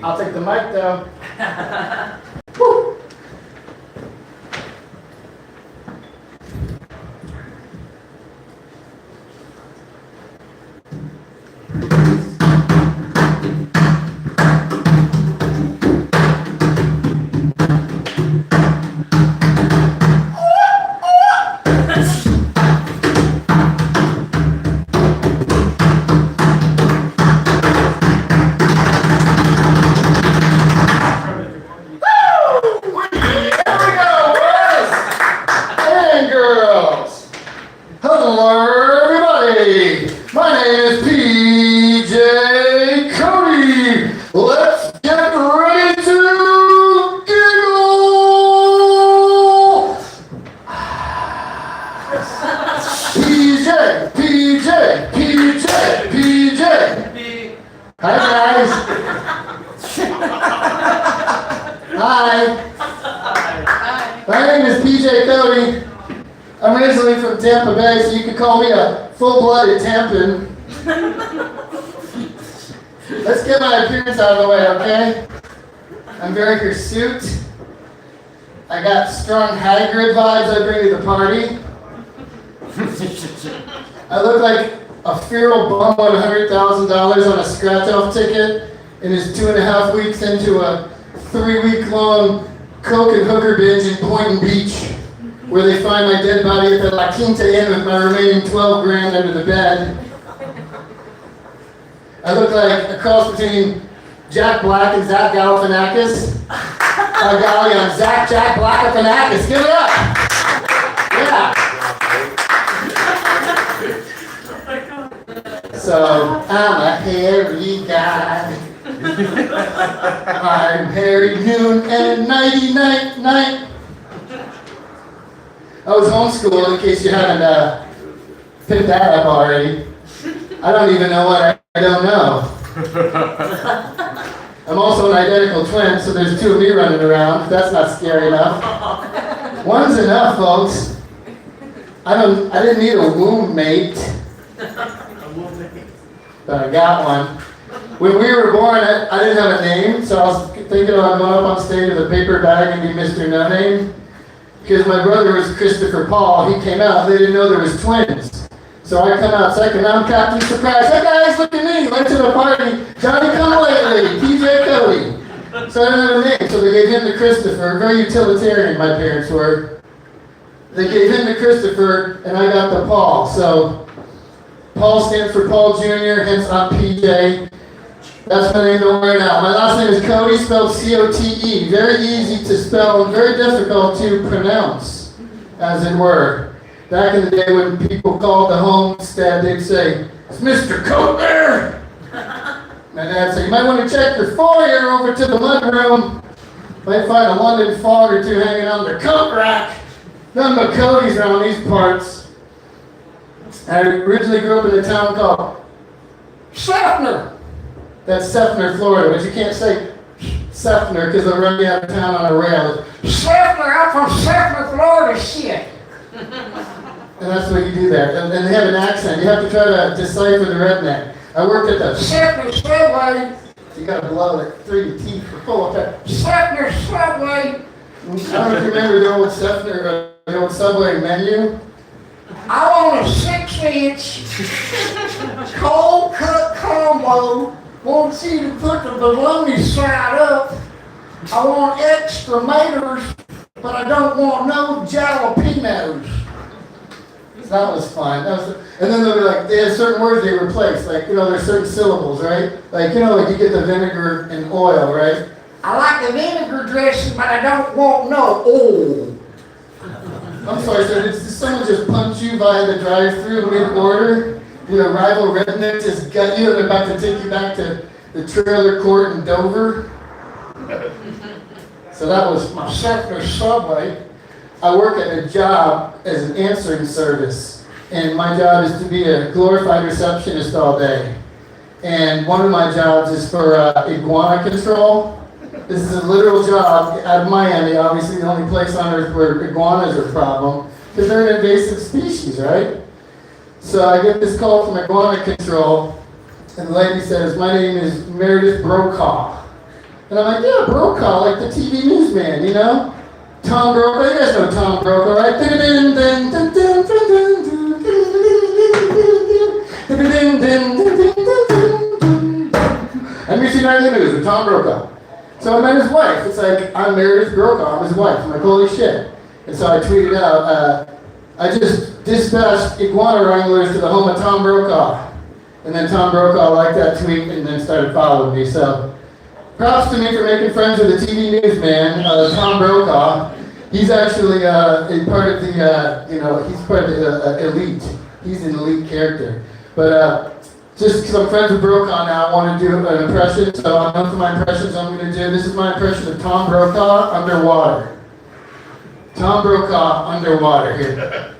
I'll take the mic though. Woo. Cote. I'm originally from Tampa Bay, so you could call me a full-blooded Tampan. Let's get my appearance out of the way, okay? I'm very hirsute. I got strong Hagrid vibes I bring to the party. I look like a feral bum won $100,000 on a scratch-off ticket and is 2.5 weeks into a 3-week-long coke and hooker binge in Boynton Beach, where they find my dead body at the La Quinta Inn with my remaining 12 grand under the bed. I look like a cross between Jack Black and Zach Galifianakis. Golly, I'm Jack Black-Galifianakis. Give it up! Yeah. So, I'm a hairy guy. I'm hairy noon and nighty night. I was homeschooled, in case you haven't picked that up already. I don't even know what I don't know. I'm also an identical twin, so there's 2 of me running around. That's not scary enough. One's enough, folks. I didn't need a womb mate, but I got one. When we were born, I didn't have a name, so I was thinking about going up on stage with a paper bag and be Mr. No Name. Because my brother was Christopher Paul, he came out, they didn't know there was twins. So I come out second, I'm Captain Surprise. Hey guys, look at me, went to the party, Johnny come lately, PJ Cote. So I didn't have a name, so they gave him to Christopher. Very utilitarian, my parents were. They gave him to Christopher, and I got the Paul. So Paul stands for Paul Jr., hence I'm PJ. That's my name, don't worry now. My last name is Cote, spelled C-O-T-E. Very easy to spell and very difficult to pronounce, as it were. Back in the day when people called the homestead, they'd say, "Is Mr. Cote there?" My dad said, "You might want to check your foyer over to the mudroom. Might find a London fog or 2 hanging on the coat rack." None but Cotes around these parts. I originally grew up in a town called Sefner. That's Sefner, Florida, but you can't say Sefner because they'll run you out of town on a rail. Sefner, I'm from Sefner, Florida, shit. And that's what you do there. And they have an accent. You have to try to decipher the redneck. I worked at the Sefner Subway. You gotta blow like 3 teeth for full effect. Sefner Subway. I don't know if you remember the old Sefner, the old Subway menu. I want a 6-inch cold cut combo. Want you to put the bologna side up. I want extra tomatoes, but I don't want no jalapenos. That was fun. And then they were like, they had certain words they replaced. Like, there's certain syllables, right? Like, like you get the vinegar and oil, right? I like the vinegar dressing, but I don't want no oil. I'm sorry, sir. Did someone just punch you via the drive-thru mid-order? Your rival redneck just got you and they're about to take you back to the trailer court in Dover. So that was my Sefner Subway. I work at a job as an answering service, and my job is to be a glorified receptionist all day. And one of my jobs is for iguana control. This is a literal job out of Miami, obviously the only place on earth where iguanas are a problem, because they're an invasive species, right? So I get this call from iguana control, and the lady says, "My name is Meredith Brokaw." And I'm like, yeah, Brokaw, like the TV newsman, you know? Tom Brokaw, you guys know Tom Brokaw, right? NBC Nightly News with Tom Brokaw. So I met his wife. It's like, I'm married to Brokaw, I'm his wife. I'm like, holy shit. And so I tweeted out, I just dispatched iguana wranglers to the home of Tom Brokaw. And then Tom Brokaw liked that tweet and then started following me. So props to me for making friends with the TV newsman, Tom Brokaw. He's actually a part of the, he's part of the elite. He's an elite character. But just because I'm friends with Brokaw now, I want to do an impression. So I'm known for my impressions I'm going to do. This is my impression of Tom Brokaw underwater. Tom Brokaw underwater here.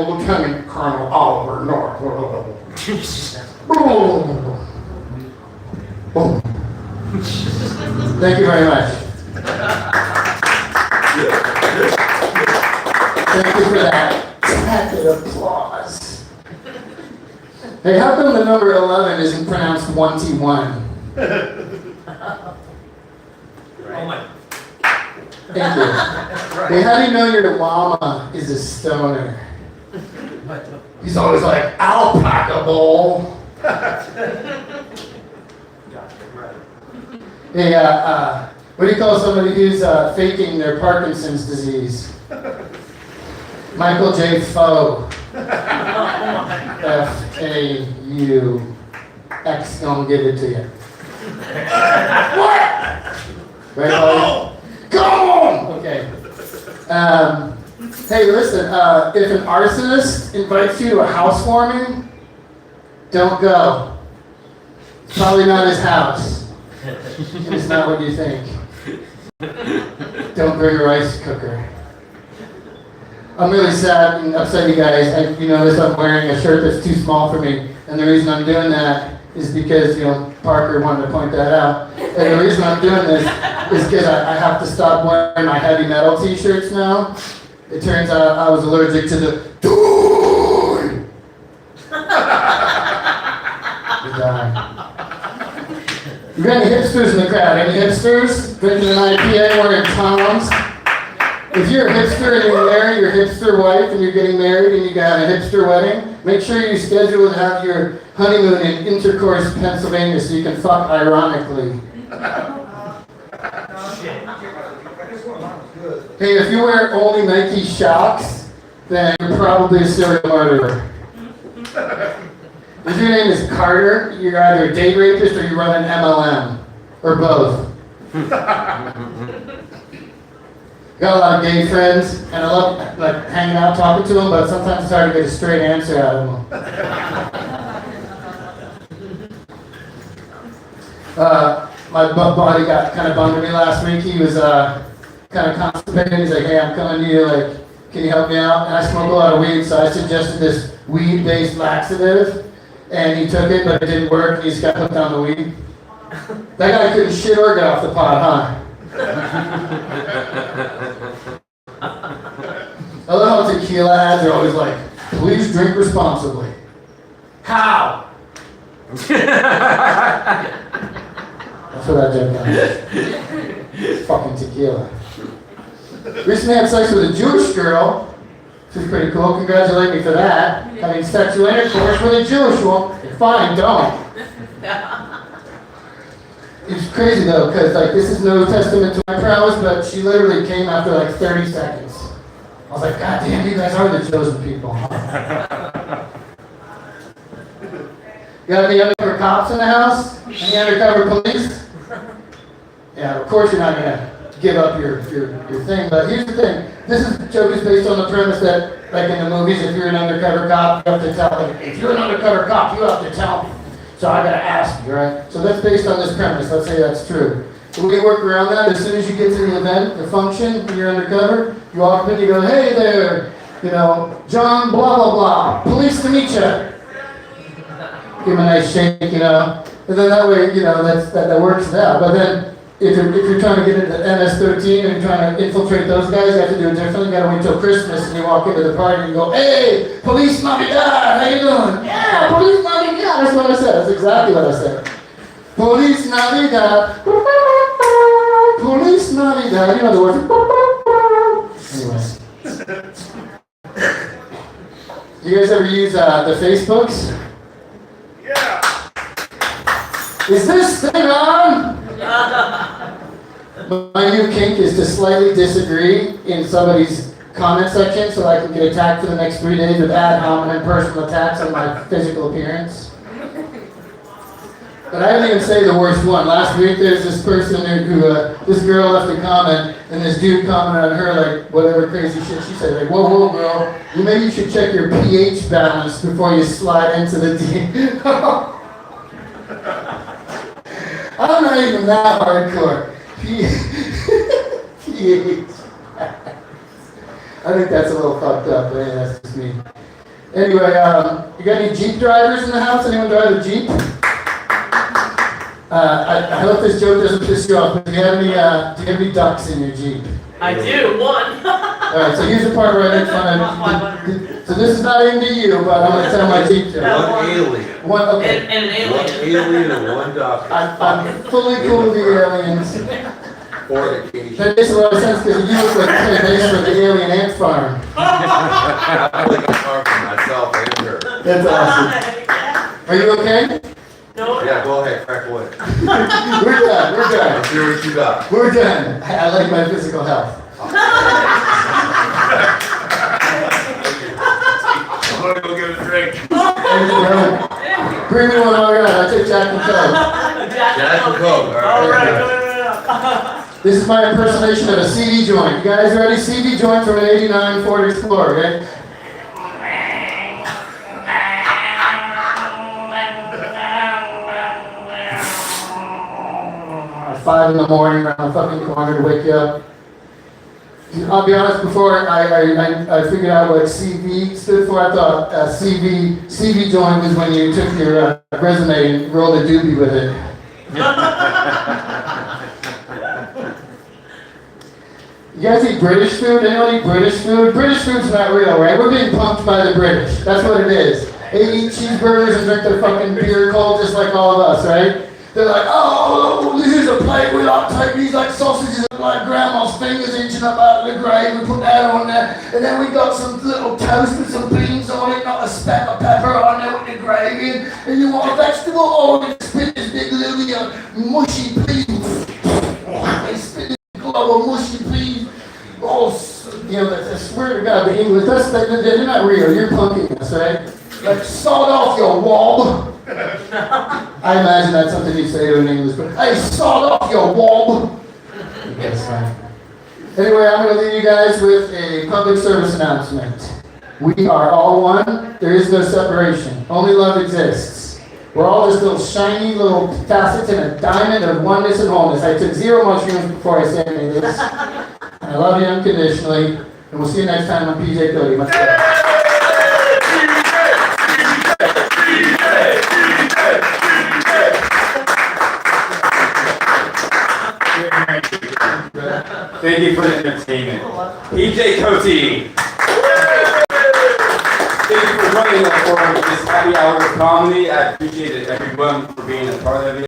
Lieutenant Colonel Oliver North. Thank you very much. Thank you for that tacit applause. Hey, how come the number 11 isn't pronounced 1T1? Oh my. Thank you. Hey, how do you know your llama is a stoner? He's always like, alpaca bowl. Hey, what do you call somebody who's faking their Parkinson's disease? Michael J. Foe. F-A-U-X, gonna give it to you. What? Right, buddy? Go on! Okay. Hey, listen, if an arsonist invites you to a housewarming, don't go. It's probably not his house. It's not what you think. Don't bring a rice cooker. I'm really sad and upset, you guys. You notice I'm wearing a shirt that's too small for me. And the reason I'm doing that is because, Parker wanted to point that out. And the reason I'm doing this is because I have to stop wearing my heavy metal t-shirts now. It turns out I was allergic to the dude. You got any hipsters in the crowd? Any hipsters? Drinking an IPA wearing Toms? If you're a hipster and you marry your hipster wife and you're getting married and you got a hipster wedding, make sure you schedule to have your honeymoon in Intercourse, Pennsylvania so you can fuck ironically. Hey, if you wear only Nike Shocks, then you're probably a serial murderer. If your name is Carter, you're either a date rapist or you run an MLM. Or both. Got a lot of gay friends, and I love hanging out, talking to them, but sometimes it's hard to get a straight answer out of them. My buddy got kind of bummed at me last week. He was kind of constipated. He's like, hey, I'm coming to you, can you help me out? And I smoke a lot of weed, so I suggested this weed-based laxative, and he took it, but it didn't work, and he just got hooked on the weed. That guy couldn't shit or get off the pot, huh? I love how tequila ads are always like, please drink responsibly. How? That's what that joke is. Fucking tequila. Recently had sex with a Jewish girl. This is pretty cool. Congratulate me for that. Having sexual intercourse with a Jewish woman. Fine, don't. It's crazy though, because this is no testament to my prowess, but she literally came after 30 seconds. I was like, God damn, you guys are the chosen people. You got any undercover cops in the house? Any undercover police? Yeah, of course you're not gonna give up your thing, but here's the thing. This joke is based on the premise that, in the movies, if you're an undercover cop, you have to tell me. If you're an undercover cop, you have to tell me. So I gotta ask you, right? So that's based on this premise. Let's say that's true. So we work around that. As soon as you get to the event, the function, when you're undercover, you walk up and you go, hey there, John blah blah blah, police to meet you. Give him a nice shake, And then that way, that works it out. But then, if you're trying to get into MS-13 and you're trying to infiltrate those guys, you have to do it differently. You gotta wait till Christmas and you walk into the party and you go, "Hey, Police Navidad, how you doing?" "Yeah, Police Navidad." That's what I said. That's exactly what I said. Police Navidad. Police Navidad. You know the word. Anyways. You guys ever use the Facebooks? Yeah. Is this thing on? My new kink is to slightly disagree in somebody's comment section so I can get attacked for the next 3 days with ad hominem personal attacks on my physical appearance. But I didn't even say the worst one. Last week there's this person this girl left a comment and this dude commented on her like whatever crazy shit she said. Like, whoa girl, maybe you should check your pH balance before you slide into the DM. I'm not even that hardcore. pH. I think that's a little fucked up, but yeah, that's just me. Anyway, you got any Jeep drivers in the house? Anyone drive a Jeep? I hope this joke doesn't piss you off, but do you have any ducks in your Jeep? I do, one. Alright, so here's the part where I make fun of. So this is not into you, but I'm going to tell my Jeep joke. One alien. Okay. And an alien. One alien and one doctor. I'm fully cool with the aliens. Fornication. That makes a lot of sense because you look like the base for the alien ant farm. I like a car for myself and her. That's awesome. Are you okay? No. Yeah, go ahead, crack away. We're done. Let's see what you got. We're done. I like my physical health. I'm gonna go get a drink. Bring me one, alright. I take Jack and Coke. Jack and Coke. All right. This is my impersonation of a CD joint. You guys ready? CD joint from an '89 Ford Explorer, okay? 5 in the morning around the fucking corner to wake you up. I'll be honest, before I figured out what CV stood for, I thought CV joint was when you took your resume and rolled a doobie with it. You guys eat British food? Anyone eat British food? British food's not real, right? We're being pumped by the British. That's what it is. They eat cheeseburgers and drink their fucking beer cold just like all of us, right? They're like, "Oh, here's a plate. We like take these like sausages and like grandma's fingers inching up out of the grave. We put that on there. And then we got some little toast with some beans on it, not a speck of pepper on there with the gravy. And you want a vegetable? Oh, we spit this big little mushy peas. They spit this glob of mushy peas. Oh, I swear to God, the English, they're not real. You're punking us, right? Like, sawed off your wob. I imagine that's something you say to an English person. "Hey, sawed off your wob." That's fine. Anyway, I'm going to leave you guys with a public service announcement. We are all one. There is no separation. Only love exists. We're all just little shiny little facets in a diamond of oneness and wholeness. I took 0 mushrooms before I said any of this. I love you unconditionally. And we'll see you next time on PJ Cote. Much love. Thank you for the entertainment. PJ Cote. Thank you for joining us for this happy hour of comedy. I appreciate everyone for being a part of it.